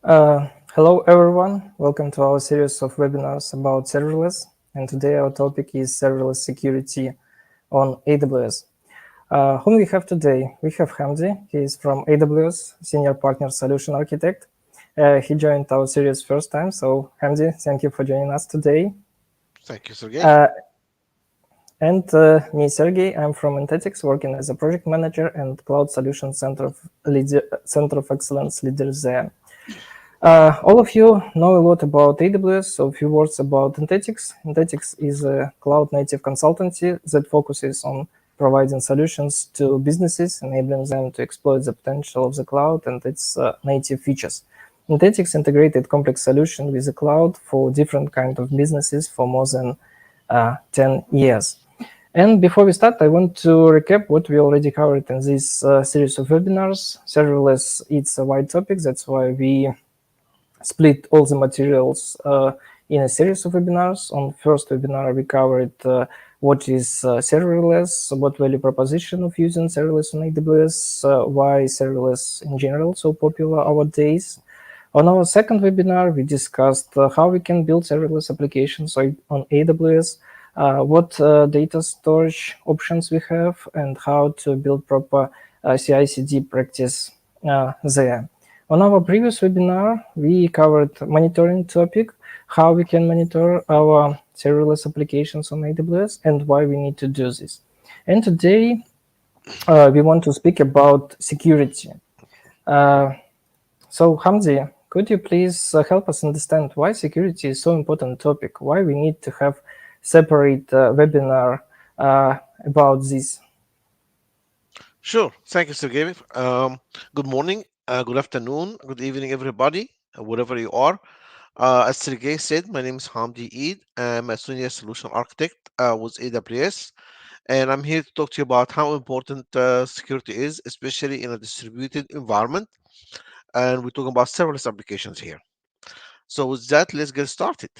Hello everyone, welcome to our series of webinars about serverless, and today our topic is serverless security on AWS. Whom we have today? We have Hamdy, he is from AWS, Senior Partner Solution Architect. He joined our series first time, so Hamdy, thank you for joining us today. Thank you, Sergey. And me, Sergey, I'm from Intetics, working as a project manager and Cloud Solution Center of Excellence leader there. All of you know a lot about AWS, so a few words about Intetics. Intetics is a cloud-native consultancy that focuses on providing solutions to businesses, enabling them to exploit the potential of the cloud and its native features. Intetics integrated complex solution with the cloud for different kinds of businesses for more than 10 years. And before we start, I want to recap what we already covered in this series of webinars. Serverless, it's a wide topic, that's why we split all the materials in a series of webinars. On first webinar, we covered what is serverless, what value proposition of using serverless on AWS, why serverless in general so popular nowadays. On our second webinar, we discussed how we can build serverless applications on AWS, what data storage options we have, and how to build proper CI/CD practice there. On our previous webinar, we covered monitoring topic, how we can monitor our serverless applications on AWS and why we need to do this. And today, we want to speak about security. So Hamdi, could you please help us understand why security is so important topic? Why we need to have separate webinar about this? Sure. Thank you, Sergey. Good morning, good afternoon, good evening, everybody, wherever you are. As Sergey said, my name is Hamdy Eid. I'm a senior solution architect with AWS, and I'm here to talk to you about how important security is, especially in a distributed environment. And we're talking about serverless applications here. So, with that, let's get started.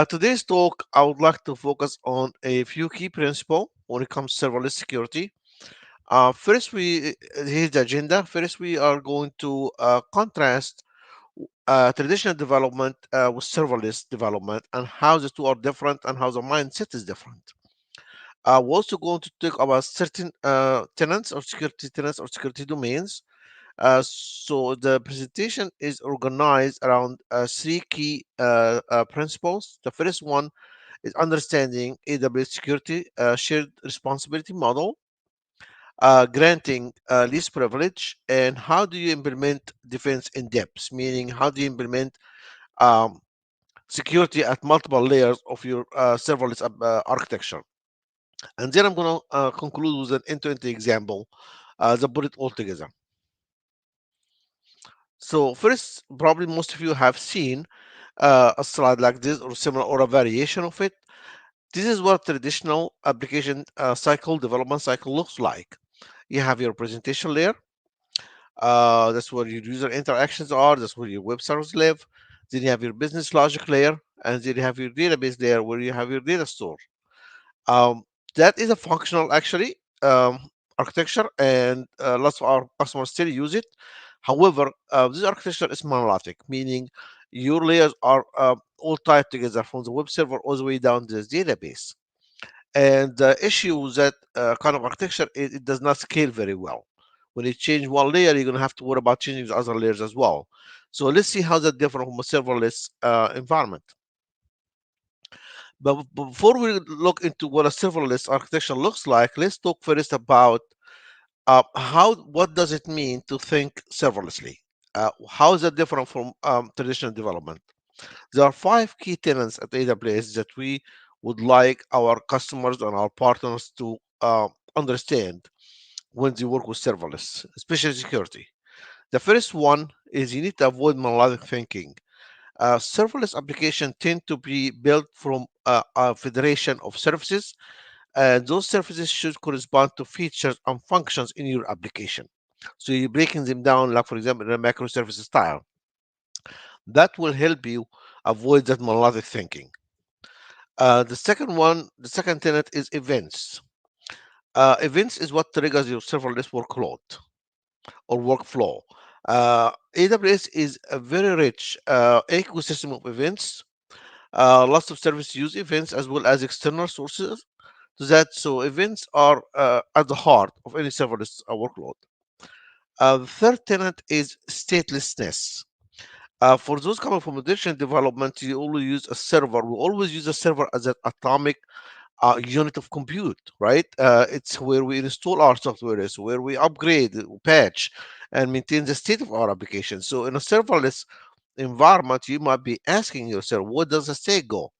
Today's talk, I would like to focus on a few key principles when it comes to serverless security. First, here's the agenda. First, we are going to contrast traditional development with serverless development and how the two are different and how the mindset is different. We're also going to talk about certain tenants or security domains. So the presentation is organized around three key principles. The first one is understanding AWS security shared responsibility model, granting least privilege, and how do you implement defense in depth, meaning how do you implement um, security at multiple layers of your serverless architecture. And then I'm going to conclude with an end-to-end example that put it all together. So first, probably most of you have seen a slide like this or similar or a variation of it. This is what traditional application development cycle looks like. You have your presentation layer. That's where your user interactions are. That's where your web servers live. Then you have your business logic layer, and then you have your database layer where you have your data store. Um, that is a functional actually architecture, and lots of our customers still use it. However, this architecture is monolithic, meaning your layers are all tied together from the web server all the way down to the database. And the issue with that kind of architecture is it does not scale very well. When you change one layer, you're going to have to worry about changing the other layers as well. So let's see how that different from a serverless environment. But before we look into what a serverless architecture looks like, let's talk first about what does it mean to think serverlessly? How is that different from traditional development? There are five key tenets at AWS that we would like our customers and our partners to understand when they work with serverless, especially security. The first one is you need to avoid monolithic thinking. Serverless applications tend to be built from a federation of services, and those services should correspond to features and functions in your application. So you're breaking them down, like for example, in a microservice style. That will help you avoid that monolithic thinking. The second tenet is events. Events is what triggers your serverless workload or workflow. AWS is a very rich ecosystem of events. Lots of services use events as well as external sources to that. So events are at the heart of any serverless workload. The third tenet is statelessness. For those coming from addiction development, you always use a server. We always use a server as an atomic unit of compute, right? It's where we install our software, is where we upgrade, patch, and maintain the state of our application. So in a serverless environment, you might be asking yourself, where does the state go?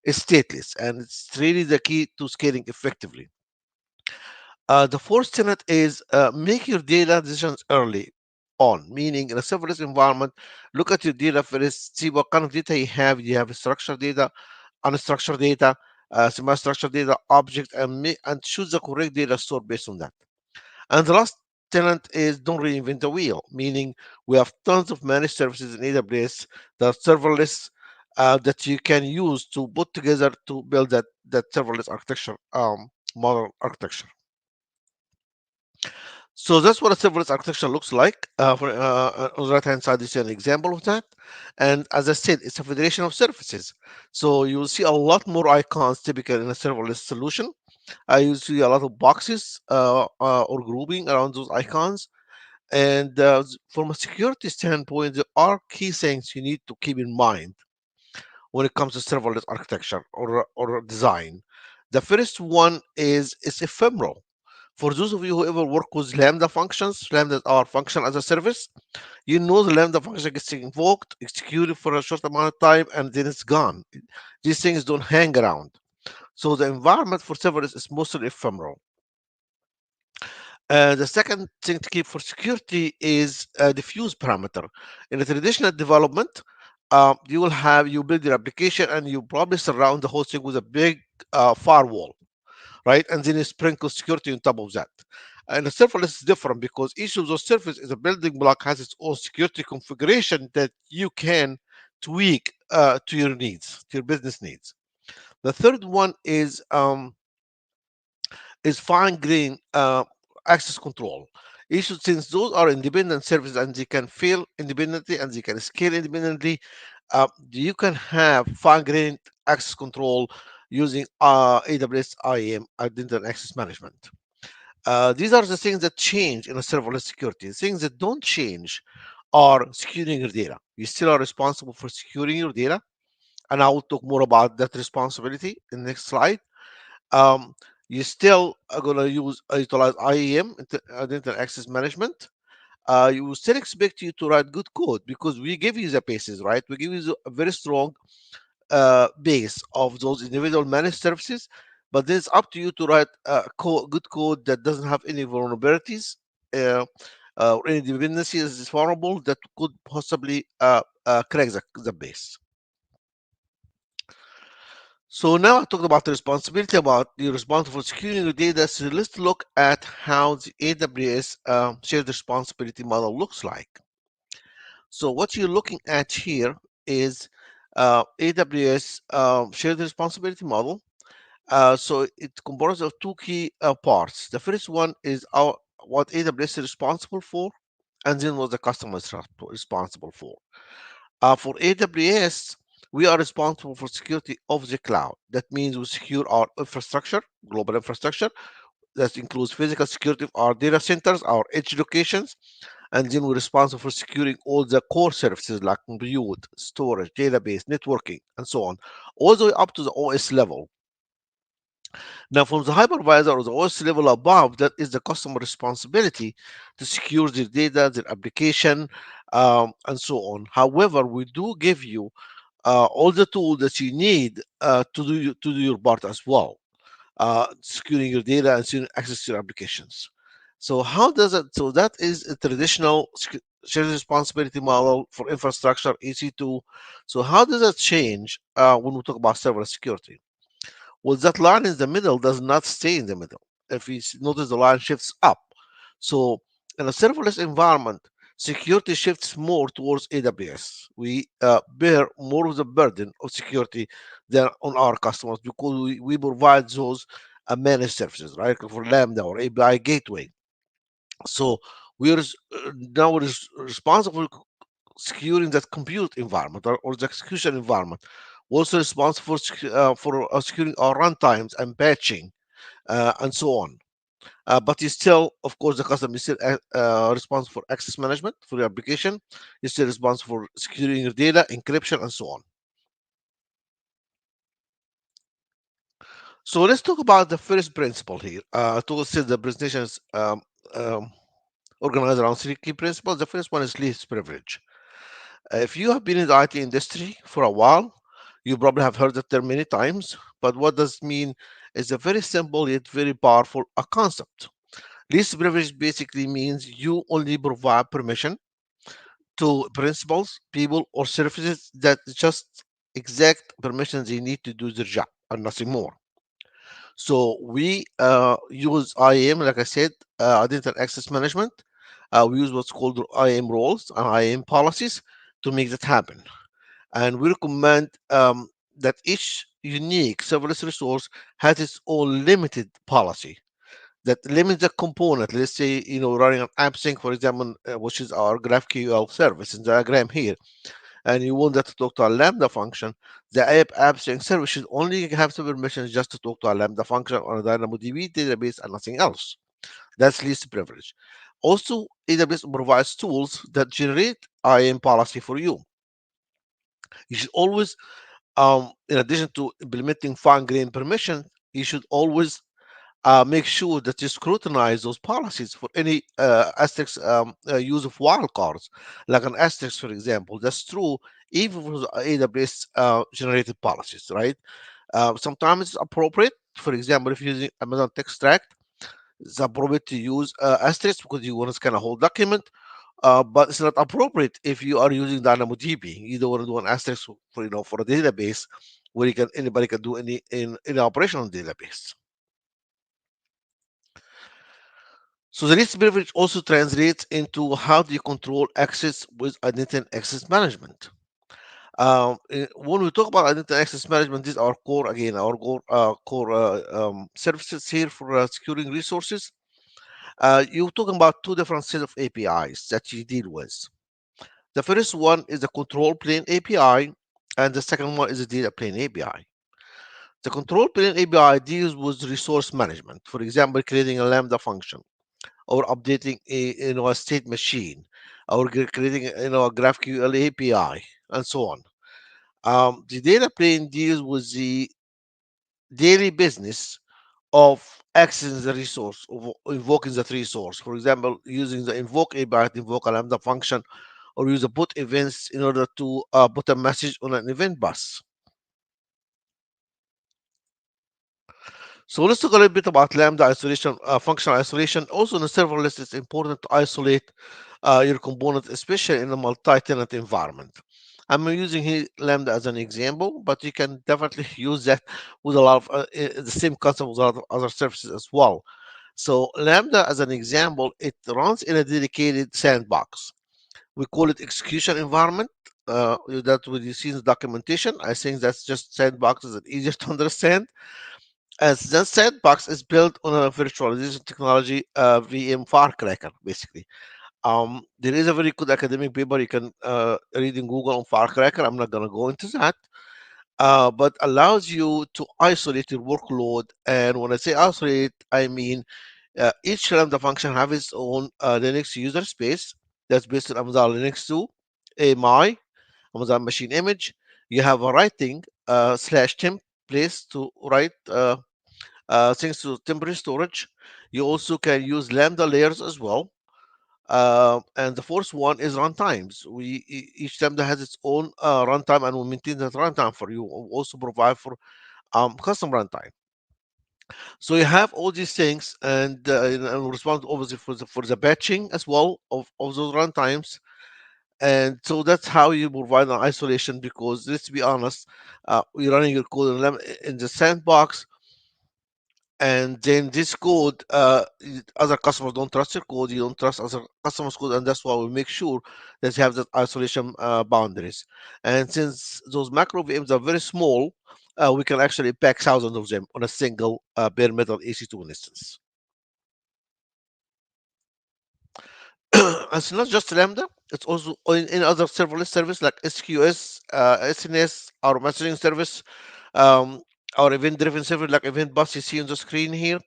It's stateless, and it's really the key to scaling effectively. The fourth tenet is make your data decisions early on, meaning in a serverless environment, look at your data first, see what kind of data you have. You have structured data, unstructured data, semi-structured data, object, and choose the correct data store based on that. And the last tenant is don't reinvent the wheel, meaning we have tons of managed services in AWS that are serverless that you can use to put together to build that serverless architecture, model architecture. So that's what a serverless architecture looks like. On the right hand side, you see an example of that. And as I said, it's a federation of services. So you will see a lot more icons typical in a serverless solution. You see a lot of boxes or grouping around those icons. And from a security standpoint, there are key things you need to keep in mind when it comes to serverless architecture or design. The first one is it's ephemeral. For those of you who ever work with Lambda functions, Lambda are function as a service, you know the Lambda function gets invoked, executed for a short amount of time, and then it's gone. These things don't hang around. So the environment for serverless is mostly ephemeral. The second thing to keep for security is a diffuse parameter. In a traditional development, you build your application and you probably surround the whole thing with a big firewall, right? And then you sprinkle security on top of that. And the serverless is different because each of those services is a building block, has its own security configuration that you can tweak to your needs, to your business needs. The third one is fine-grained access control. Issues since those are independent services and they can fail independently and they can scale independently, you can have fine-grained access control using AWS IAM, Identity and Access Management. These are the things that change in a serverless security. Things that don't change are securing your data. You still are responsible for securing your data, and I will talk more about that responsibility in the next slide. um, you still are going to utilize IAM, Identity and Access Management. You will still expect you to write good code because we give you the basis, right? We give you a very strong base of those individual managed services, but then it's up to you to write good code that doesn't have any vulnerabilities uh, or any dependencies is vulnerable that could possibly crack the base. So now I talked about the responsibility, about the responsible for securing your data. So let's look at how the AWS shared responsibility model looks like. So what you're looking at here is AWS shared responsibility model. So it comprises of two key parts. The first one is what AWS is responsible for, and then what the customer is responsible for. For AWS, we are responsible for security of the cloud. That means we secure our infrastructure, global infrastructure. That includes physical security of our data centers, our edge locations, and then we're responsible for securing all the core services like compute, storage, database, networking, and so on, all the way up to the OS level. Now, from the hypervisor or the OS level above, that is the customer responsibility to secure their data, their application, and so on. However, we do give you all the tools that you need to do your part as well, securing your data and securing access to your applications. So how does it? So that is a traditional shared responsibility model for infrastructure EC2. So how does that change when we talk about server security? Well, that line in the middle does not stay in the middle. If you notice, the line shifts up. So in a serverless environment, security shifts more towards AWS. We bear more of the burden of security than on our customers because we provide those managed services, right? For Lambda or API gateway. So We are now responsible for securing that compute environment or the execution environment. We're also responsible for securing our runtimes and patching and so on. But you still, of course, the customer is still responsible for access management for your application. You're still responsible for securing your data, encryption, and so on. So let's talk about the first principle here. To say the presentation is um, organized around three key principles. The first one is least privilege. If you have been in the IT industry for a while, you probably have heard the term many times. But what does it mean? It's a very simple yet very powerful concept. Least privilege basically means you only provide permission to principals, people, or services that just exact permissions they need to do their job and nothing more. So we use IAM, like I said, Identity and Access Management. We use what's called IAM roles and IAM policies to make that happen. And we recommend that each unique serverless resource has its own limited policy that limits the component. Let's say, running an app sync, for example, which is our GraphQL service in the diagram here, and you want that to talk to a Lambda function. The app sync service should only have some permissions just to talk to a Lambda function on a DynamoDB database and nothing else. That's least privilege. Also, AWS provides tools that generate IAM policy for you. You should always, in addition to implementing fine-grained permission, you should always make sure that you scrutinize those policies for any asterisk use of wildcards, like an asterisk, for example. That's true even for the AWS generated policies, right? Sometimes it's appropriate. For example, if you're using Amazon Text Extract, it's appropriate to use asterisk because you want to scan a whole document. But it's not appropriate if you are using DynamoDB. You don't want to do an asterisk for a database where anybody can do any operation on the database. So the least privilege also translates into how do you control access with identity and access management. When we talk about identity and access management, these are core again, our core services here for securing resources. You're talking about two different sets of APIs that you deal with. The first one is the control plane API, and the second one is the data plane API. The control plane API deals with resource management, for example, creating a Lambda function or updating a state machine or creating a GraphQL API and so on. The data plane deals with the daily business of accessing the resource, of invoking that resource. For example, using the invoke API to invoke a Lambda function, or use the put events in order to put a message on an event bus. So let's talk a little bit about Lambda isolation, functional isolation. Also in the serverless, it's important to isolate your components, especially in a multi-tenant environment. I'm using here Lambda as an example, but you can definitely use that with a lot of the same concept with a lot of other services as well. So Lambda, as an example, it runs in a dedicated sandbox. We call it execution environment. That when you see in the documentation, I think that's just sandboxes and easier to understand. As the sandbox is built on a virtualization technology, VM Firecracker, basically. There is a very good academic paper you can read in Google on Firecracker. I'm not going to go into that, but allows you to isolate your workload. And when I say isolate, I mean each Lambda function have its own Linux user space that's based on Amazon Linux 2, AMI, Amazon Machine Image. You have a writing slash temp place to write things to temporary storage. You also can use Lambda layers as well. And the fourth one is runtimes. Each Lambda has its own runtime, and we maintain that runtime for you. We also provide for custom runtime. So you have all these things, and we respond obviously for the batching as well of those runtimes. And so that's how you provide an isolation, because let's be honest, you're running your code in the sandbox, and then this code, other customers don't trust your code, you don't trust other customers' code, and that's why we make sure that you have that isolation boundaries. And since those macro VMs are very small, we can actually pack thousands of them on a single bare metal EC2 instance. It's not just Lambda, it's also in other serverless service like SQS, SNS, our messaging service, um, our event-driven service like Event Bus you see on the screen here.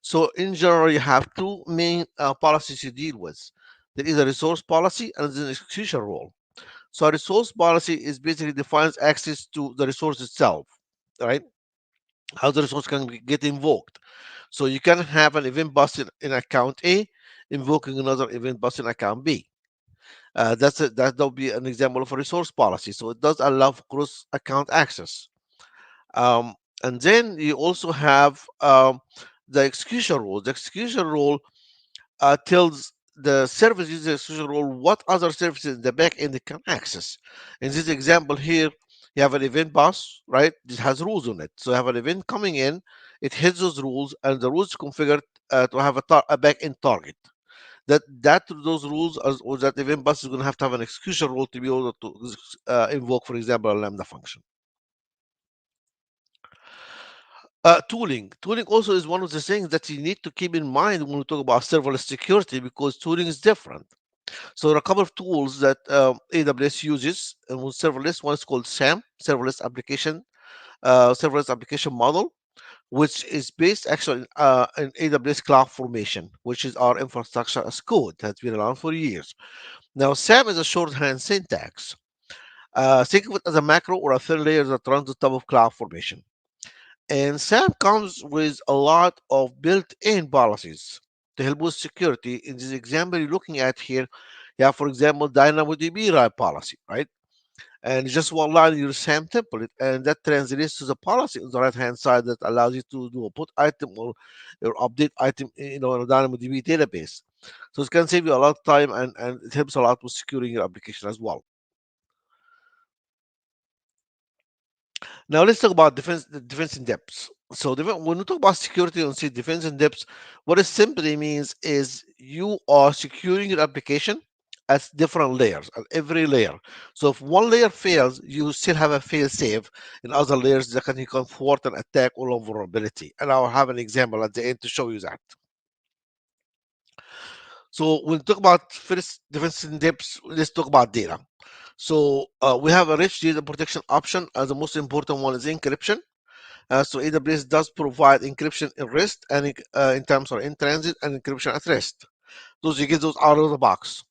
So in general, you have two main policies you deal with. There is a resource policy and there's an execution role. So a resource policy is basically defines access to the resource itself, right? How the resource can get invoked. So you can have an event bus in account A invoking another event bus in account B. That'll be an example of a resource policy. So it does allow for cross account access. Um, and then you also have the execution rule. The execution rule tells the service user execution rule what other services in the back end can access. In this example here, you have an event bus, right? It has rules on it. So you have an event coming in, it hits those rules, and the rules configured to have a back end target. That those rules or that event bus is going to have an execution rule to be able to invoke, for example, a Lambda function. Tooling also is one of the things that you need to keep in mind when we talk about serverless security, because tooling is different. So there are a couple of tools that AWS uses with serverless. One is called SAM, serverless application model, which is based actually in AWS Cloud Formation, which is our infrastructure as code that's been around for years. Now, SAM is a shorthand syntax. Think of it as a macro or a thin layer that runs on top of Cloud Formation. And SAM comes with a lot of built-in policies to help with security. In this example you're looking at here, you have, for example, DynamoDB write policy, right? And just one line in your SAM template, and that translates to the policy on the right-hand side that allows you to do a put item or update item, in a DynamoDB database. So it can save you a lot of time, and it helps a lot with securing your application as well. Now let's talk about defense in depth. So when we talk about security on C, defense in depth, what it simply means is you are securing your application at different layers, at every layer. So if one layer fails, you still have a fail safe in other layers that can thwart an attack or vulnerability. And I'll have an example at the end to show you that. So when we talk about first defense in depth, let's talk about data. So we have a rich data protection option. The most important one is encryption. So AWS does provide encryption in rest and in terms of in transit and encryption at rest. Those you get those out of the box.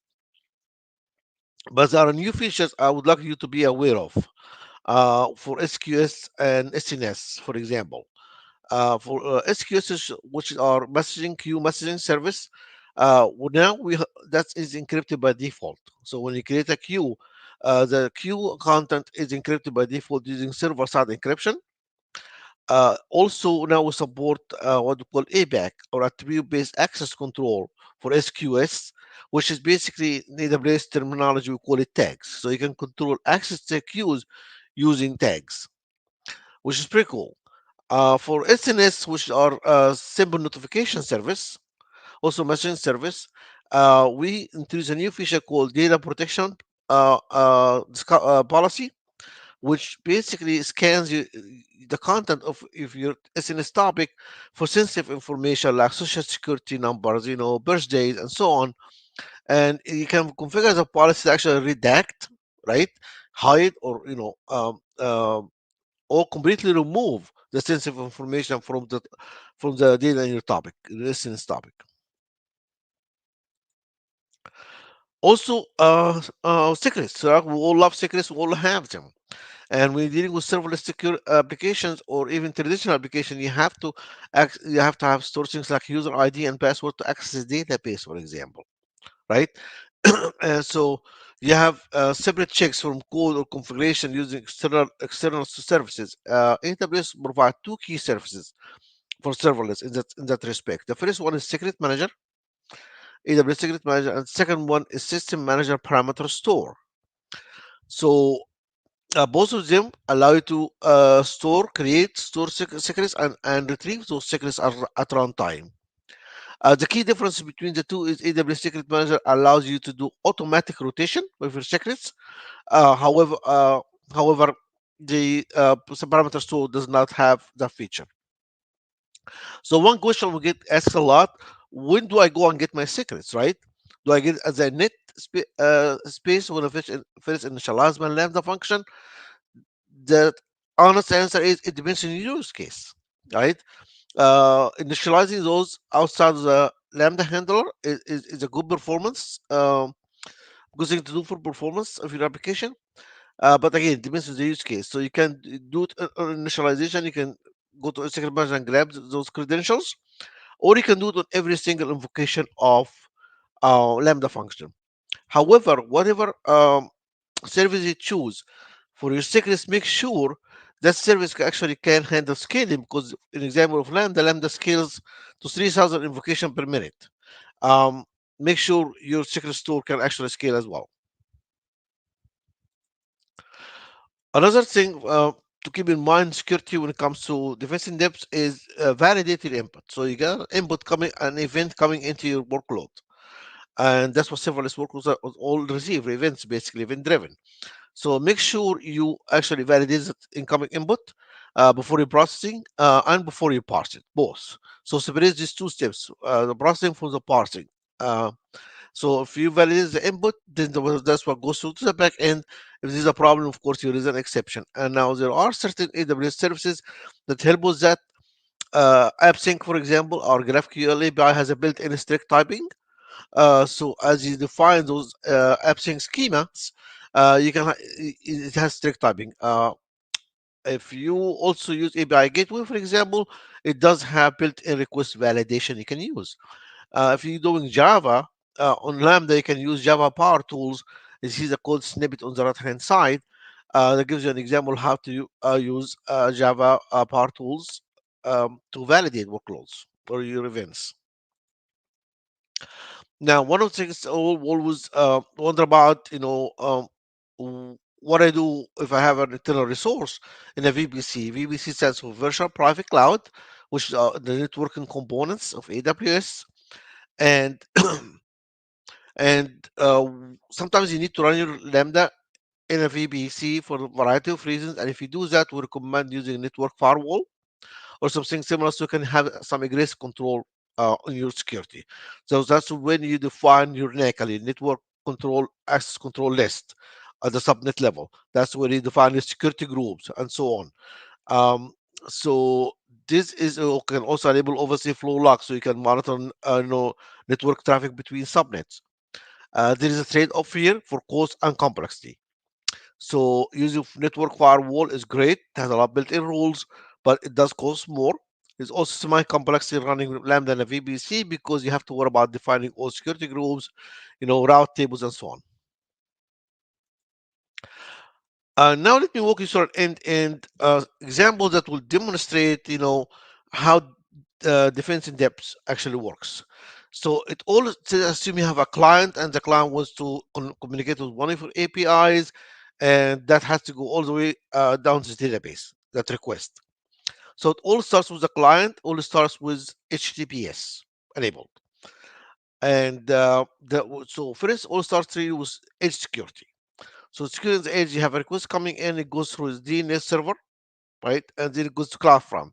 But there are new features I would like you to be aware of for SQS and SNS, for example. For SQS, which is our messaging queue messaging service, now that is encrypted by default. So when you create a queue, the queue content is encrypted by default using server-side encryption. Also, now we support what we call ABAC, or attribute-based access control for SQS, which is basically in AWS terminology, we call it tags. So you can control access to queues using tags, which is pretty cool. For SNS, which are simple notification service, also messaging service, we introduced a new feature called data protection policy, which basically scans the content of if your SNS topic for sensitive information like social security numbers, birthdays, and so on. And you can configure the policy to actually redact, right, hide, or or completely remove the sensitive information from the data in your topic, the SNS topic. Also, secrets. We all love secrets. We all have them. And when you're dealing with serverless secure applications or even traditional application, you have to have stored things like user ID and password to access the database, for example, right? And so you have separate checks from code or configuration using external services. AWS provide two key services for serverless in that respect. The first one is Secret Manager, AWS Secret Manager, and the second one is System Manager Parameter Store. So both of them allow you to store secrets and retrieve those secrets at runtime. The key difference between the two is AWS Secret Manager allows you to do automatic rotation with your secrets. However, the parameter store does not have that feature. So one question we get asked a lot: when do I go and get my secrets? Right? Do I get as a net space when I finish initialize my Lambda function? The honest answer is it depends on your use case, right? Initializing those outside the Lambda handler is a good performance, good thing to do for performance of your application. But again, it depends on the use case. So you can do it on initialization. You can go to a second branch and grab those credentials, or you can do it on every single invocation of Lambda function. However, whatever service you choose for your secrets, make sure that service actually can handle scaling, because an example of Lambda scales to 3,000 invocation per minute. Um, Make sure your secret store can actually scale as well. Another thing to keep in mind security when it comes to defense in depth is validate your input. So you got input coming, an event coming into your workload, and that's what serverless workloads are all receive events, basically event driven. So make sure you actually validate that incoming input before you processing and before you parse it, both. So separate these two steps, the processing from the parsing. Uh, so if you validate the input, then that's what goes through to the back end. If there's a problem, of course, you raise an exception. And now there are certain AWS services that help with that. AppSync, for example, our GraphQL API has a built-in strict typing. So as you define those AppSync schemas, you can it has strict typing. If you also use API Gateway, for example, it does have built-in request validation you can use. If you're doing Java on Lambda, you can use Java Power Tools. You see the code snippet on the right-hand side. That gives you an example how to use Java Power Tools to validate workloads or your events. Now, one of the things I always wonder about, what I do if I have an internal resource in a VPC. VPC stands for Virtual Private Cloud, which is the networking components of AWS. And and sometimes you need to run your Lambda in a VPC for a variety of reasons. And if you do that, we recommend using network firewall or something similar, so you can have some egress control on your security. So that's when you define your NAC, network control access control list at the subnet level. That's where you define your security groups and so on. Um, so this is can also enable oversee flow log, so you can monitor network traffic between subnets. There is a trade-off here for cost and complexity. So using network firewall is great, it has a lot of built-in rules, but it does cost more. It's also semi-complex in running Lambda and a VPC because you have to worry about defining all security groups, route tables and so on. Now let me walk you through an end-to-end example that will demonstrate, how defense in depth actually works. So it all assume you have a client and the client wants to communicate with one of your APIs, and that has to go all the way down to the database, that request. So it all starts with the client, all starts with HTTPS enabled. And so first all starts really with edge security. So security on the edge, you have a request coming in, it goes through the DNS server, right? And then it goes to CloudFront.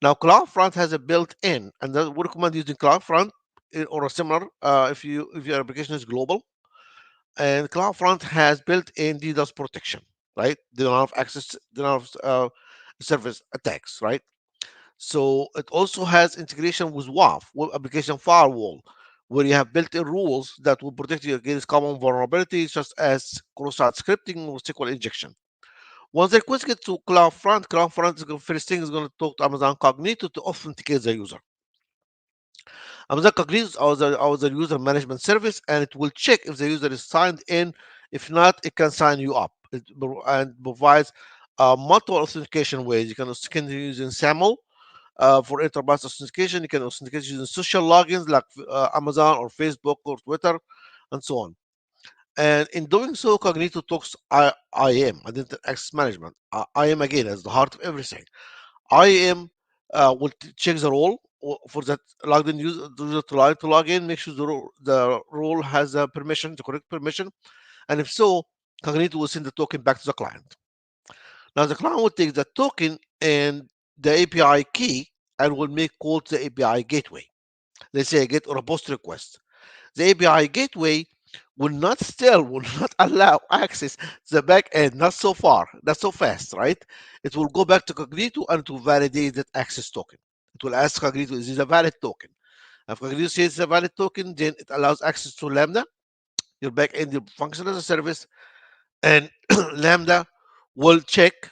Now, CloudFront has a built-in, and we recommend using CloudFront or a similar if your application is global. And CloudFront has built-in DDoS protection, right? They don't have access, they don't have service attacks, right? So it also has integration with WAF, Web Application Firewall, where you have built-in rules that will protect you against common vulnerabilities such as cross-site scripting or SQL injection. Once the request gets to CloudFront is first thing is going to talk to Amazon Cognito to authenticate the user. Amazon Cognito is our user management service, and it will check if the user is signed in. If not, it can sign you up. And provides multiple authentication ways. You can use in SAML for enterprise authentication. You can authenticate using social logins like Amazon or Facebook or Twitter, and so on. And in doing so, Cognito talks IAM, Identity Access Management. IAM again is the heart of everything. IAM will check the role for that logged in user to log in, make sure the role has a permission, the correct permission, and if so, Cognito will send the token back to the client. Now the client will take the token and the API key and will make call to the API gateway. Let's say a get or a post request. The API gateway will not allow access to the back end, not so far, not so fast, right? It will go back to Cognito and to validate that access token. It will ask Cognito, is this a valid token? If Cognito says it's a valid token, then it allows access to Lambda. Your back end will function as a service, and Lambda will check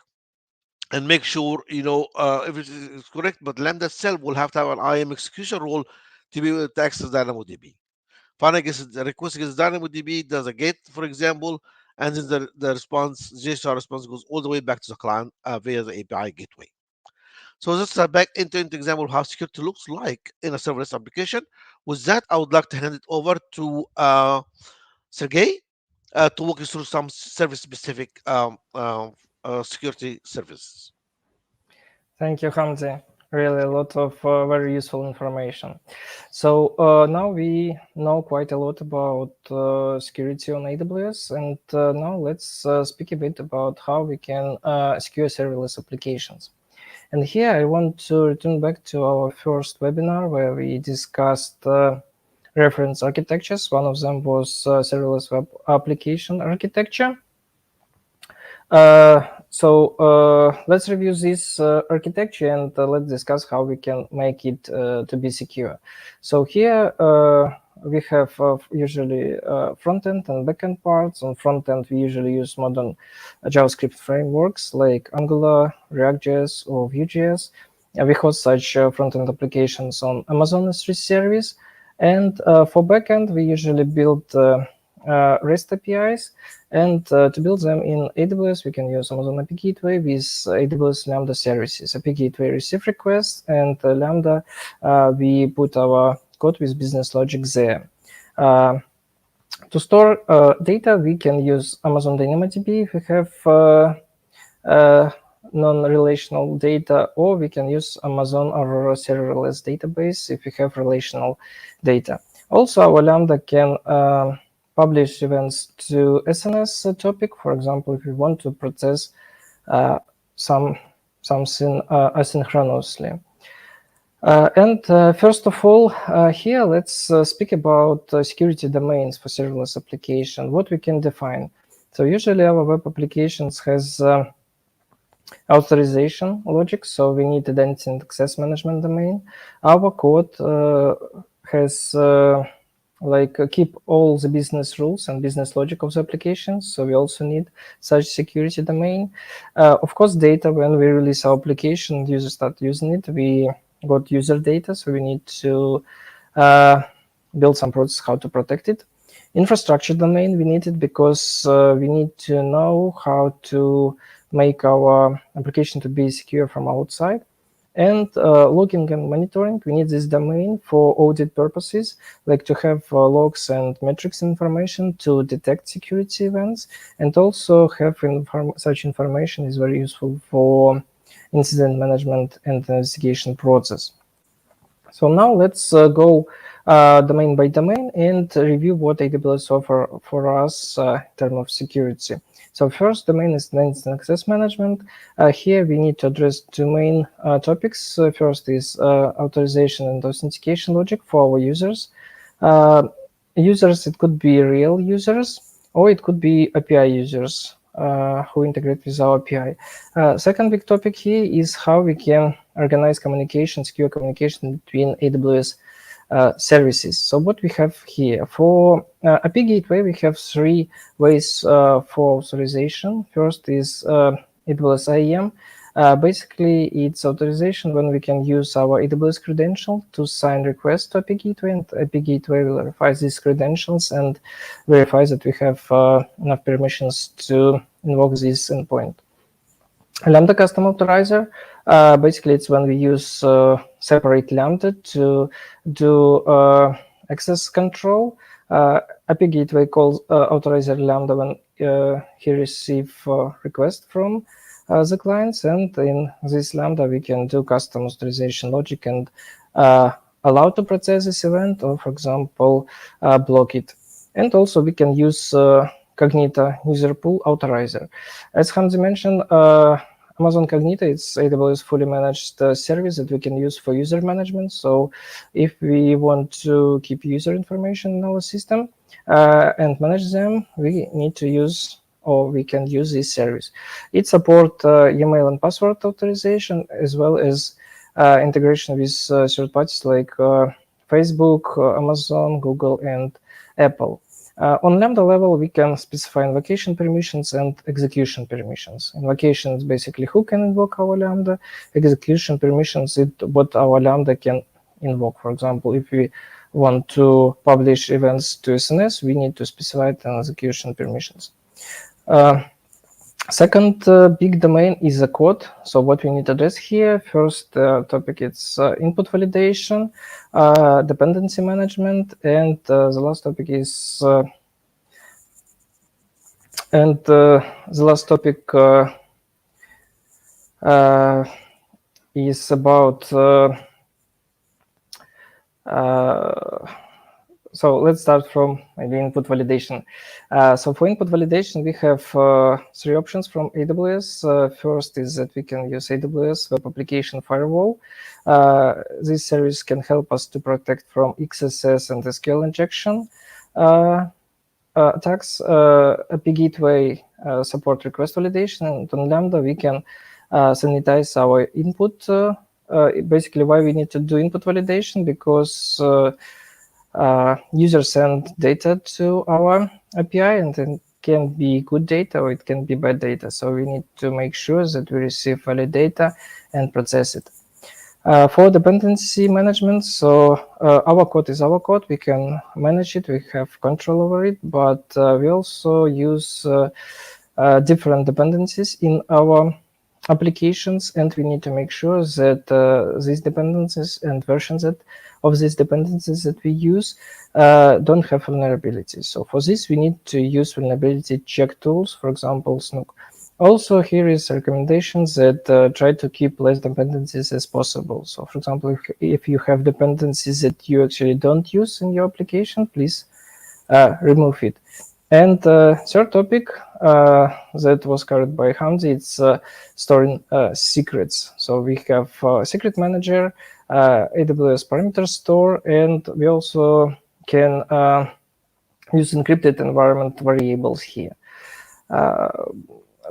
and make sure if it is correct. But Lambda itself will have to have an IAM execution role to be able to access DynamoDB. Finally, the request gets DynamoDB, does a get, for example, and then the response, JSON response goes all the way back to the client via the API gateway. So this is a back end-to-end example of how security looks like in a serverless application. With that, I would like to hand it over to Sergey to walk you through some service-specific security services. Thank you, Hamdy. Really a lot of very useful information. So now we know quite a lot about security on AWS, and now let's speak a bit about how we can secure serverless applications. And here I want to return back to our first webinar where we discussed reference architectures. One of them was serverless web application architecture. So let's review this architecture and let's discuss how we can make it to be secure. So here we have usually front-end and back-end parts. On front-end, we usually use modern JavaScript frameworks like Angular, React.js, or Vue.js. We host such front-end applications on Amazon S3 service. And for back-end, we usually build REST APIs. And to build them in AWS, we can use Amazon API Gateway with AWS Lambda services. API Gateway receive requests, and Lambda, we put our code with business logic there. To store data, we can use Amazon DynamoDB if we have non-relational data, or we can use Amazon Aurora serverless database if we have relational data. Also, our Lambda can publish events to SNS topic. For example, if we want to process something asynchronously. And first of all, here let's speak about security domains for serverless application, what we can define. So usually our web applications has authorization logic, so we need identity and access management domain. Our code has keep all the business rules and business logic of the applications. So we also need such security domain. Of course, data, when we release our application, users start using it. We got user data, so we need to build some process how to protect it. Infrastructure domain, we need it because we need to know how to make our application to be secure from outside. And logging and monitoring, we need this domain for audit purposes, like to have logs and metrics information to detect security events, and also have such information is very useful for incident management and investigation process. So now let's go domain by domain and review what AWS offer for us in terms of security. So first domain is identity and access management. Here we need to address two main topics. First is authorization and authentication logic for our users. Users, it could be real users, or it could be API users who integrate with our API. Second big topic here is how we can organize communication, secure communication between AWS services. So what we have here for API Gateway, we have three ways for authorization. First is AWS IAM. Basically, it's authorization when we can use our AWS credential to sign requests to API Gateway, and API Gateway will verify these credentials and verify that we have enough permissions to invoke this endpoint. Lambda custom authorizer, basically it's when we use separate Lambda to do access control. API Gateway calls authorizer Lambda when he receives request from the clients, and in this Lambda we can do custom authorization logic and allow to process this event, or for example block it. And also we can use Cognito user pool authorizer. As Hamdy mentioned, Amazon Cognito, it's AWS fully managed service that we can use for user management. So if we want to keep user information in our system and manage them, we need to use, or we can use this service. It supports email and password authorization, as well as integration with third parties like Facebook, Amazon, Google, and Apple. On Lambda level, we can specify invocation permissions and execution permissions. Invocation is basically who can invoke our Lambda. Execution permissions is what our Lambda can invoke. For example, if we want to publish events to SNS, we need to specify an execution permissions. Second big domain is the code. So what we need to address here, first topic is input validation, dependency management, and the last topic is is about so let's start from maybe input validation. So for input validation, we have 3 options from AWS. First is that we can use AWS Web Application Firewall. This service can help us to protect from XSS and SQL injection attacks. API Gateway support request validation, and on Lambda we can sanitize our input. Basically, why we need to do input validation? Because users send data to our API, and it can be good data or it can be bad data. So we need to make sure that we receive valid data and process it. For dependency management, so our code is our code. We can manage it. We have control over it, but we also use different dependencies in our applications, and we need to make sure that these dependencies and versions of these dependencies that we use don't have vulnerabilities. So for this, we need to use vulnerability check tools, for example, Snook. Also, here is recommendations that try to keep less dependencies as possible. So for example, if you have dependencies that you actually don't use in your application, please remove it. And third topic that was covered by Hamdy, it's storing secrets. So we have secret manager, AWS parameter store, and we also can use encrypted environment variables here.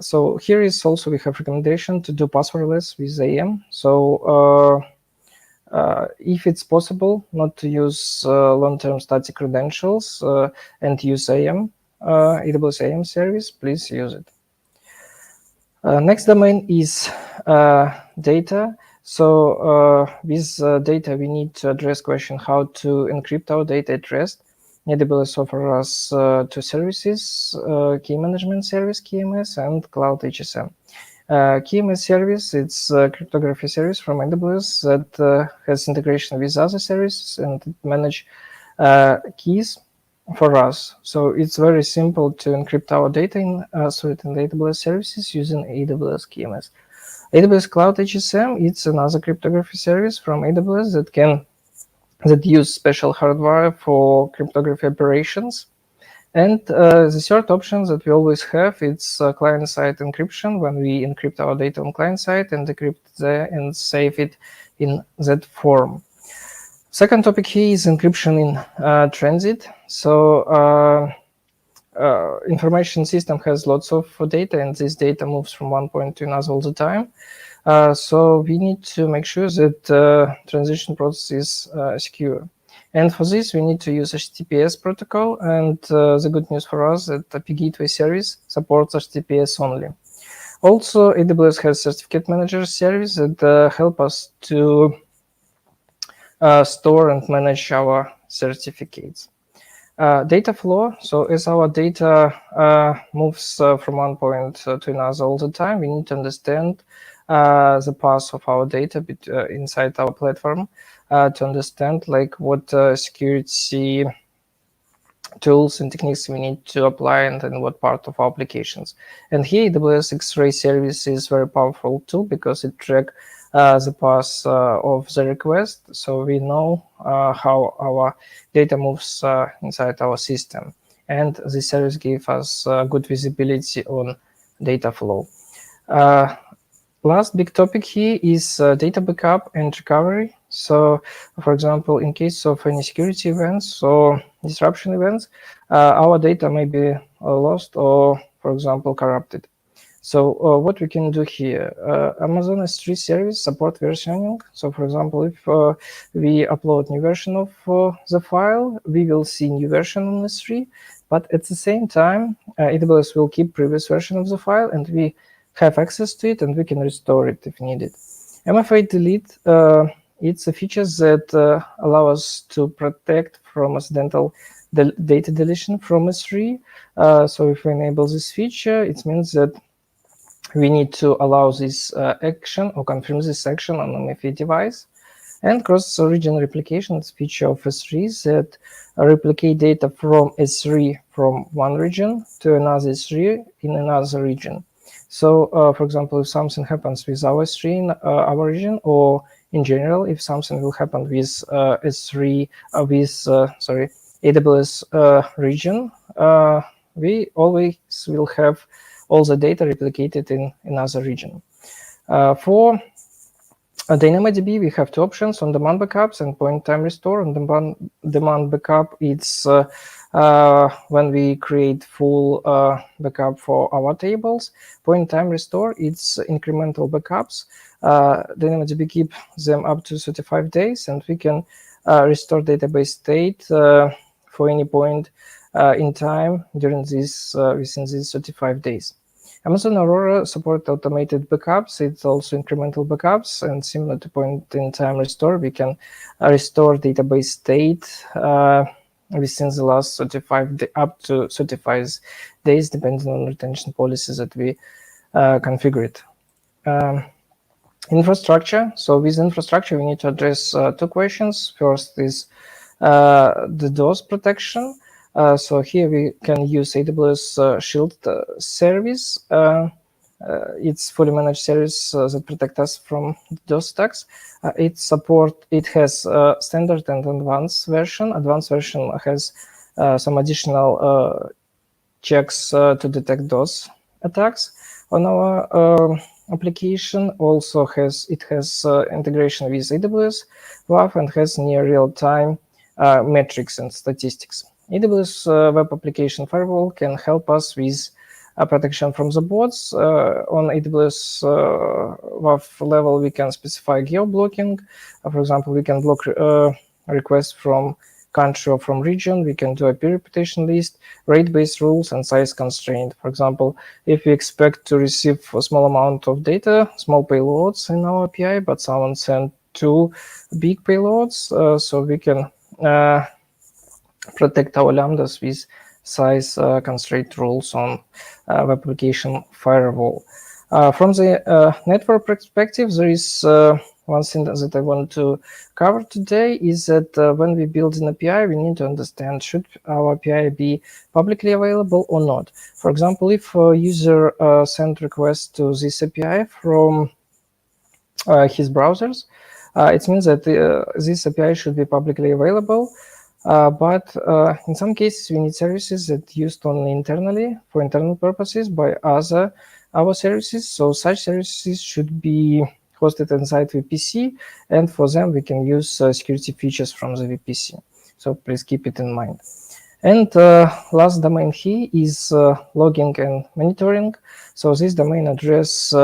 So here is also we have recommendation to do passwordless with AM. So if it's possible not to use long-term static credentials and use AM, AWS AM service, please use it. Next domain is data. So with data, we need to address question how to encrypt our data at rest. AWS offers us 2 services, key management service, KMS, and cloud HSM. KMS service, it's a cryptography service from AWS that has integration with other services and manage keys for us. So it's very simple to encrypt our data in stored in the AWS services using AWS KMS. AWS Cloud HSM, it's another cryptography service from AWS that use special hardware for cryptography operations. And the third option that we always have, it's client-side encryption, when we encrypt our data on client-side and decrypt there and save it in that form. Second topic here is encryption in transit. So information system has lots of data, and this data moves from one point to another all the time. So we need to make sure that transition process is secure. And for this, we need to use HTTPS protocol. And the good news for us is that API Gateway service supports HTTPS only. Also, AWS has certificate manager service that help us to store and manage our certificates. Data flow. So as our data moves from one point to another all the time, we need to understand the path of our data inside our platform to understand like what security tools and techniques we need to apply and in what part of our applications. And here AWS X-Ray service is very powerful tool because it tracks the path of the request, so we know how our data moves inside our system. And this service gives us good visibility on data flow. Last big topic here is data backup and recovery. So, for example, in case of any security events or disruption events, our data may be lost or, for example, corrupted. So what we can do here, Amazon S3 service support versioning. So for example, if we upload new version of the file, we will see new version on S3, but at the same time, AWS will keep previous version of the file and we have access to it and we can restore it if needed. MFA delete, it's a feature that allow us to protect from accidental data deletion from S3. So if we enable this feature, it means that we need to allow this action or confirm this action on an MFA device. And cross-region replication is a feature of S3 that replicate data from S3 from one region to another S3 in another region. So, for example, if something happens with our S3 in our region, or in general, if something will happen with S3 AWS region, we always will have all the data replicated in another region. For DynamoDB, we have two options: on-demand backups and point-in-time restore. On-demand backup, it's when we create full backup for our tables. Point-in-time restore, it's incremental backups. DynamoDB keep them up to 35 days, and we can restore database state for any point in time during this within these 35 days. Amazon Aurora support automated backups. It's also incremental backups, and similar to point-in-time restore, we can restore database state within the last 35 up to 35 days, depending on retention policies that we configured. Infrastructure. So with infrastructure, we need to address two questions. First is the DDoS protection. So here we can use AWS Shield service. It's fully managed service that protect us from DDoS attacks. It has standard and advanced version. Advanced version has some additional checks to detect DDoS attacks on our application. Also has integration with AWS WAF and has near real-time metrics and statistics. AWS Web Application Firewall can help us with protection from the bots. On AWS WAF level, we can specify geo-blocking. For example, we can block requests from country or from region. We can do IP reputation list, rate-based rules, and size constraint. For example, if we expect to receive a small amount of data, small payloads in our API, but someone sent 2 big payloads, so we can protect our lambdas with size constraint rules on web application firewall. From the network perspective, there is one thing that I want to cover today is that when we build an API, we need to understand should our API be publicly available or not. For example, if a user send request to this API from his browsers, it means that this API should be publicly available. But in some cases, we need services that used only internally for internal purposes by our services. So such services should be hosted inside VPC, and for them, we can use security features from the VPC. So please keep it in mind. And last domain here is logging and monitoring. So this domain address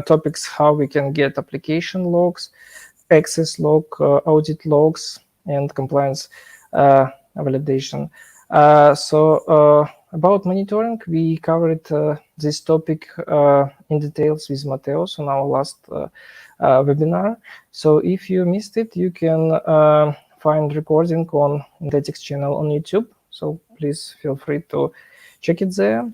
topics how we can get application logs, access log, audit logs, and compliance validation. About monitoring, we covered this topic in details with Mateos on our last webinar. So if you missed it, you can find recording on Intetics channel on YouTube. So please feel free to check it there.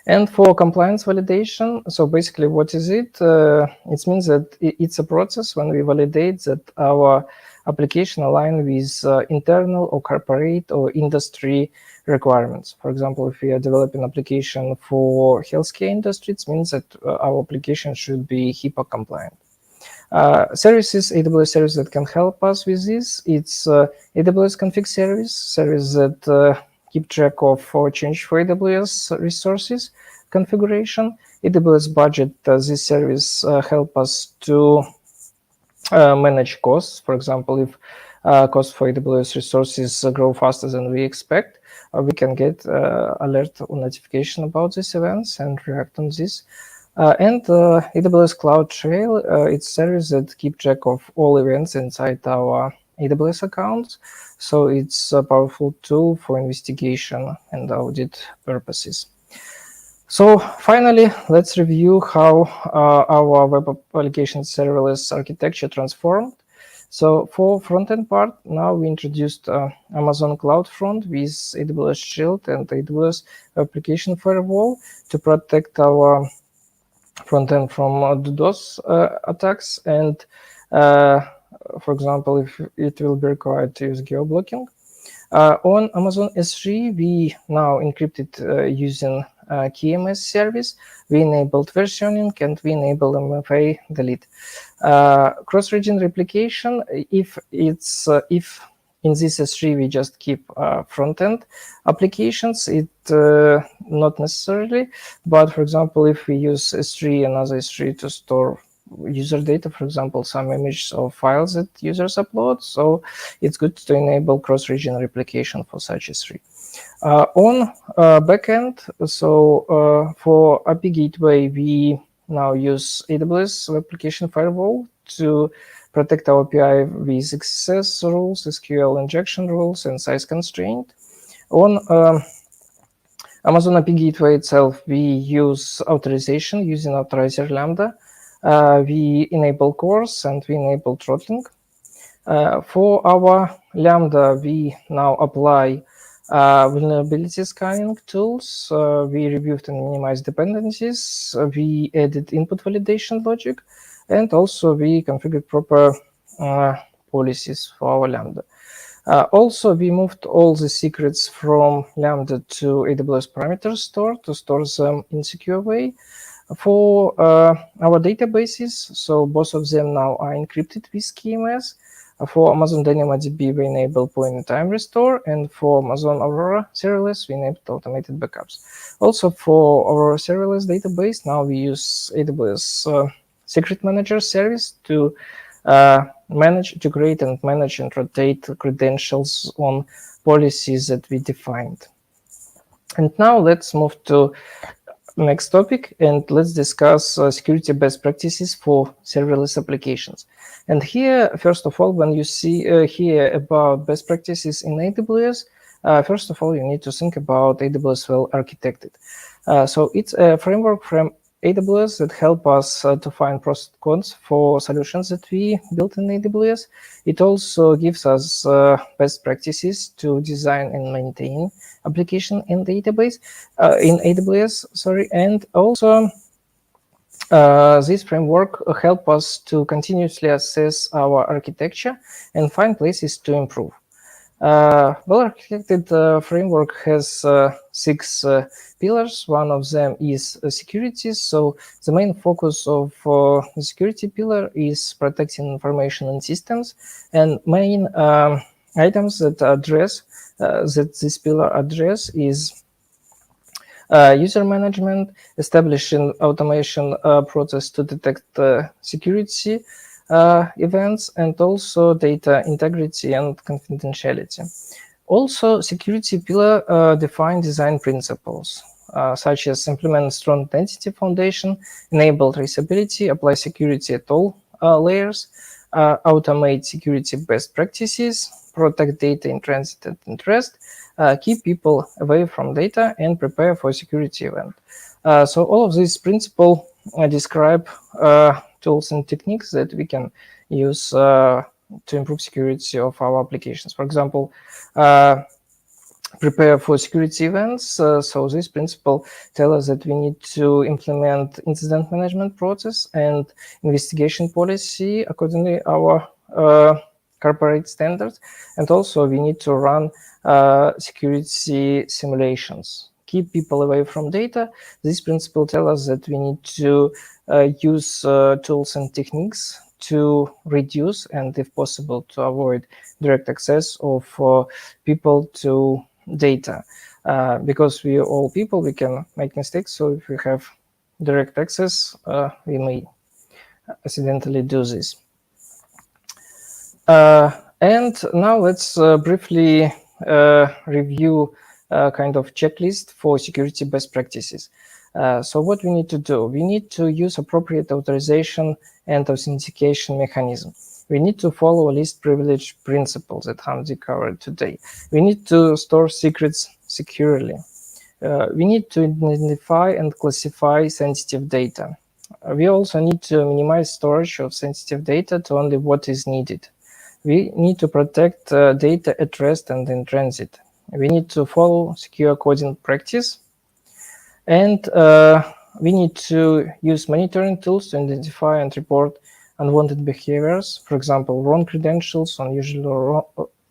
And for compliance validation, so basically what is it? It means that it's a process when we validate that our application align with internal or corporate or industry requirements. For example, if we are developing application for healthcare industry, it means that our application should be HIPAA compliant. Services, AWS service that can help us with this, it's AWS config service that keep track of change for AWS resources, configuration. AWS budget, this service help us to manage costs. For example, if costs for AWS resources grow faster than we expect, we can get alert or notification about these events and react on this. And AWS Cloud Trail, it's a service that keep track of all events inside our AWS accounts. So it's a powerful tool for investigation and audit purposes. So finally, let's review how our web application serverless architecture transformed. So for front-end part, now we introduced Amazon CloudFront with AWS Shield and AWS Application Firewall to protect our front-end from DDoS attacks. And for example, if it will be required to use geo-blocking. On Amazon S3, we now encrypted using KMS service. We enabled versioning and we enabled MFA delete. Cross-region replication, if in this S3 we just keep front-end applications, it not necessarily, but for example, if we use S3 and other S3 to store user data, for example, some images or files that users upload, so it's good to enable cross-region replication for such S3. On backend, so for API gateway, we now use AWS Application Firewall to protect our API with XSS rules, SQL injection rules, and size constraint. On Amazon API Gateway itself, we use authorization using authorizer Lambda. We enable CORS and we enable throttling. For our Lambda, we now apply vulnerability scanning tools. We reviewed and minimized dependencies. We added input validation logic, and also we configured proper policies for our Lambda. Also, we moved all the secrets from Lambda to AWS parameter store to store them in secure way. For our databases, so both of them now are encrypted with KMS. For Amazon DynamoDB, we enable point-in-time restore, and for Amazon Aurora Serverless, we enabled automated backups. Also, for our serverless database, now we use AWS Secret Manager service to create and manage and rotate credentials on policies that we defined. And now let's move to next topic, and let's discuss security best practices for serverless applications. And here, first of all, when you see here about best practices in AWS, first of all, you need to think about AWS well architected. So it's a framework from AWS that help us to find pros and cons for solutions that we built in AWS. It also gives us best practices to design and maintain application in database in AWS. And also this framework help us to continuously assess our architecture and find places to improve. Well-architected framework has 6 pillars. One of them is security. So the main focus of the security pillar is protecting information and systems. And main items that address that this pillar address is user management, establishing automation process to detect security events, and also data integrity and confidentiality. Also, security pillar define design principles, such as implement strong identity foundation, enable traceability, apply security at all layers, automate security best practices, protect data in transit and at rest, keep people away from data, and prepare for security event. So all of these principles describe tools and techniques that we can use to improve security of our applications. For example, prepare for security events. So this principle tells us that we need to implement incident management process and investigation policy accordingly our corporate standards. And also we need to run security simulations. Keep people away from data. This principle tells us that we need to use tools and techniques to reduce and, if possible, to avoid direct access of people to data. Because we all people, we can make mistakes. So if we have direct access, we may accidentally do this. And now let's briefly review a kind of checklist for security best practices. So what we need to do, we need to use appropriate authorization and authentication mechanism. We need to follow least privilege principles that Hamdy covered today. We need to store secrets securely. We need to identify and classify sensitive data. We also need to minimize storage of sensitive data to only what is needed. We need to protect data at rest and in transit. We need to follow secure coding practice. And we need to use monitoring tools to identify and report unwanted behaviors, for example, wrong credentials,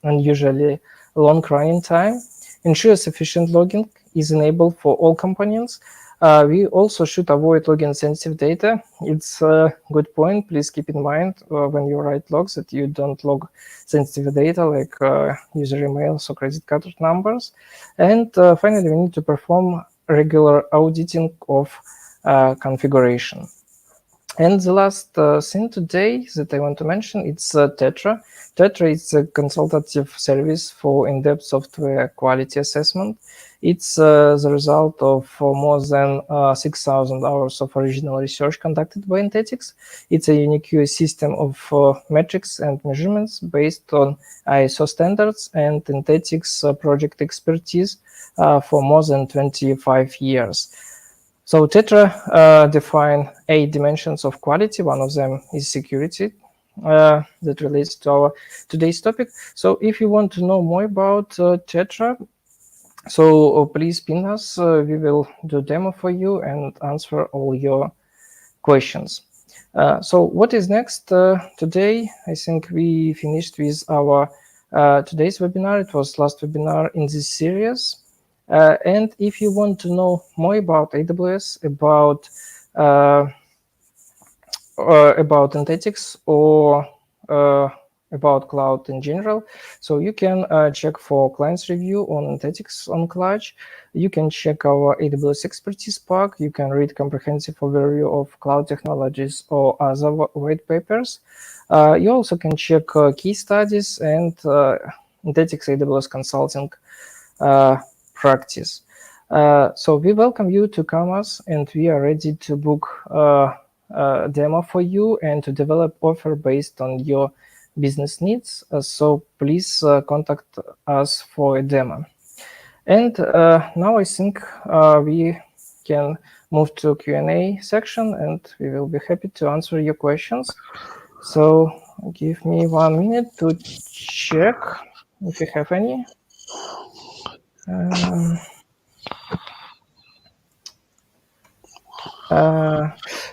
unusually long running time. Ensure sufficient logging is enabled for all components. We also should avoid logging sensitive data. It's a good point. Please keep in mind when you write logs that you don't log sensitive data like user emails or credit card numbers. And finally, we need to perform regular auditing of configuration. And the last thing today that I want to mention, it's Tetra. Tetra is a consultative service for in-depth software quality assessment. It's the result of more than 6,000 hours of original research conducted by Intetics. It's a unique system of metrics and measurements based on ISO standards and Intetics project expertise for more than 25 years. So Tetra define 8 dimensions of quality. One of them is security that relates to our today's topic. So if you want to know more about Tetra, so please ping us. We will do demo for you and answer all your questions. So what is next today? I think we finished with our today's webinar. It was last webinar in this series. And if you want to know more about AWS, about Intetics, or about cloud in general, so you can check for clients review on Intetics on Clutch. You can check our AWS expertise pack. You can read comprehensive overview of cloud technologies or other white papers. You also can check case studies and Intetics AWS consulting practice. So we welcome you to come us, and we are ready to book a demo for you and to develop offer based on your business needs. So please contact us for a demo. And now I think we can move to Q&A section, and we will be happy to answer your questions. So give me 1 minute to check if you have any.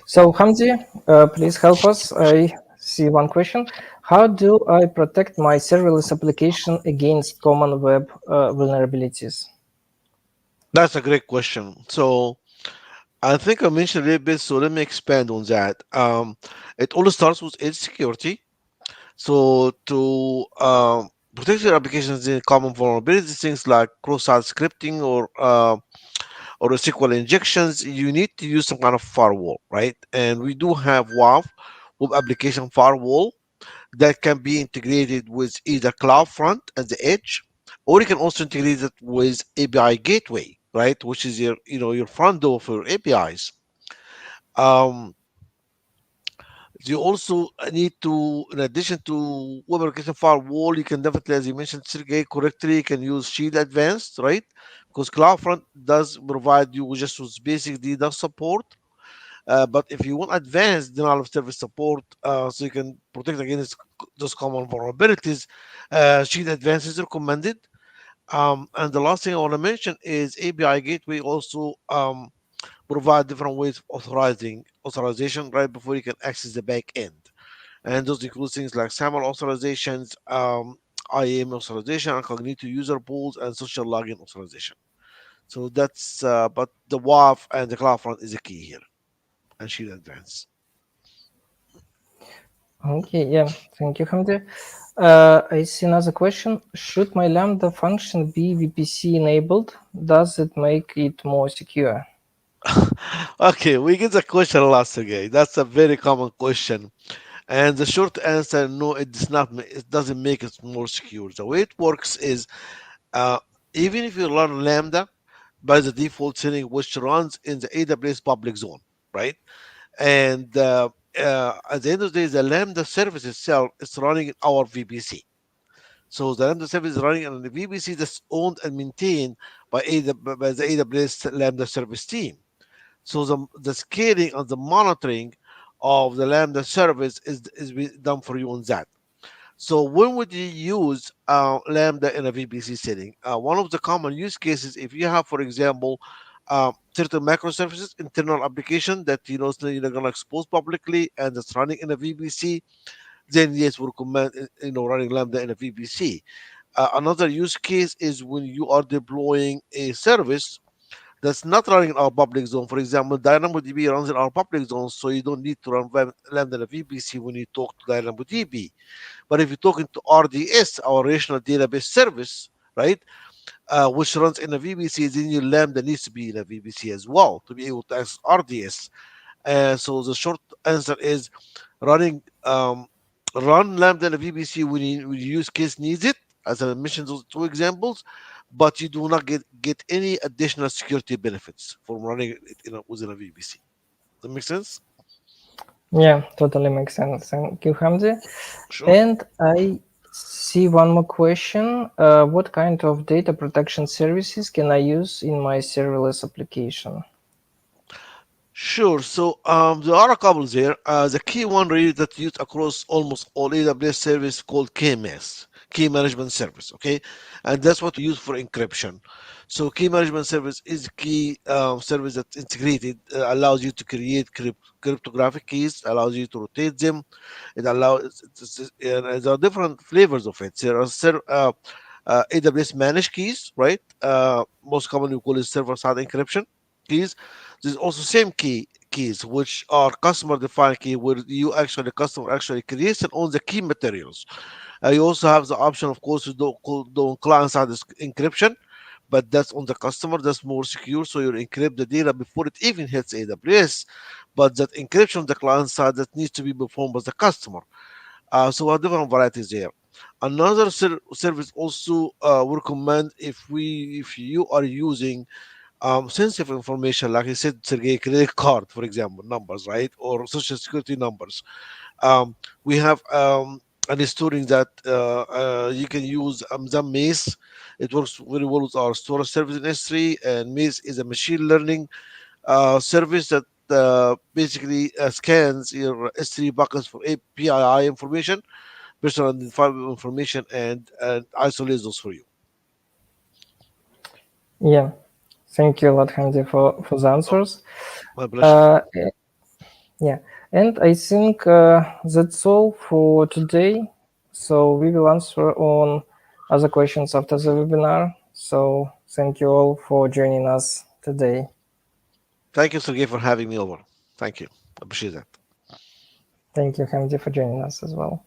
So Hamdi, please help us. I see one question. How do I protect my serverless application against common web vulnerabilities? That's a great question. So I think I mentioned a little bit, so let me expand on that. It all starts with edge security. So to protect your applications in common vulnerabilities, things like cross-site scripting or SQL injections, you need to use some kind of firewall, right? And we do have WAF, Web Application Firewall, that can be integrated with either CloudFront at the edge, or you can also integrate it with API Gateway, right? Which is your front door for APIs. Um, you also need to, in addition to web application firewall, you can definitely, as you mentioned, Sergey, correctly, you can use Shield Advanced, right? Because CloudFront does provide you just with basic DDoS support. But if you want advanced denial of service support, so you can protect against those common vulnerabilities, Shield Advanced is recommended. And the last thing I want to mention is API Gateway also provide different ways of authorization right before you can access the back end. And those include things like SAML authorizations, IAM authorization, incognito user pools, and social login authorization. So that's, but the WAF and the CloudFront is a key here, and Shield Advance. Okay, yeah, thank you, Hamdi. I see another question. Should my Lambda function be VPC enabled? Does it make it more secure? Okay, we get the question a lot, Sergey. That's a very common question. And the short answer, no, it does not. It doesn't make it more secure. The way it works is, uh, even if you run Lambda by the default setting, which runs in the AWS public zone, right? And at the end of the day, the Lambda service itself is running in our VPC. So the Lambda service is running on the VPC that's owned and maintained by the AWS Lambda service team. So the scaling and the monitoring of the Lambda service is done for you on that. So when would you use Lambda in a VPC setting? One of the common use cases, if you have, for example, certain microservices, internal application that you're going to expose publicly and it's running in a VPC, then yes, we recommend running Lambda in a VPC. Another use case is when you are deploying a service that's not running in our public zone. For example, DynamoDB runs in our public zone, so you don't need to run Lambda in a VPC when you talk to DynamoDB. But if you're talking to RDS, our relational database service, right, which runs in a VPC, then your Lambda needs to be in a VPC as well to be able to access RDS. So the short answer is running run Lambda in a VPC when your use case needs it, as I mentioned those two examples, but you do not get any additional security benefits from running it within a VPC. Does that make sense? Yeah, totally makes sense. Thank you, Hamdi. Sure. And I see one more question. What kind of data protection services can I use in my serverless application? Sure. So there are a couple there. The key one really that used across almost all AWS service called KMS, Key Management Service. Okay, and that's what we use for encryption. So Key Management Service is a key service that's integrated, allows you to create cryptographic keys, allows you to rotate them. It allows. There are different flavors of it. There are AWS managed keys, right? Most commonly we call it server-side encryption keys. There's also same keys, which are customer defined key, where the customer actually creates and owns the key materials. You also have the option, of course, to do client side encryption, but that's on the customer. That's more secure, so you encrypt the data before it even hits AWS. But that encryption on the client side that needs to be performed by the customer. So we have different varieties there. Another service also we recommend if you are using sensitive information, like I said, Sergey, credit card, for example, numbers, right, or social security numbers. Um, we have an storing that you can use the Maze. It works very well with our storage service in S3, and Maze is a machine learning service that basically scans your S3 buckets for API information, personal identifiable information, and isolates those for you. Yeah, thank you a lot, Hamdi, for the Oh, answers. my pleasure. Uh, yeah, and I think that's all for today. So we will answer on other questions after the webinar. So thank you all for joining us today. Thank you, Sergey, for having me over. Thank you. Appreciate that. Thank you, Hamdi, for joining us as well.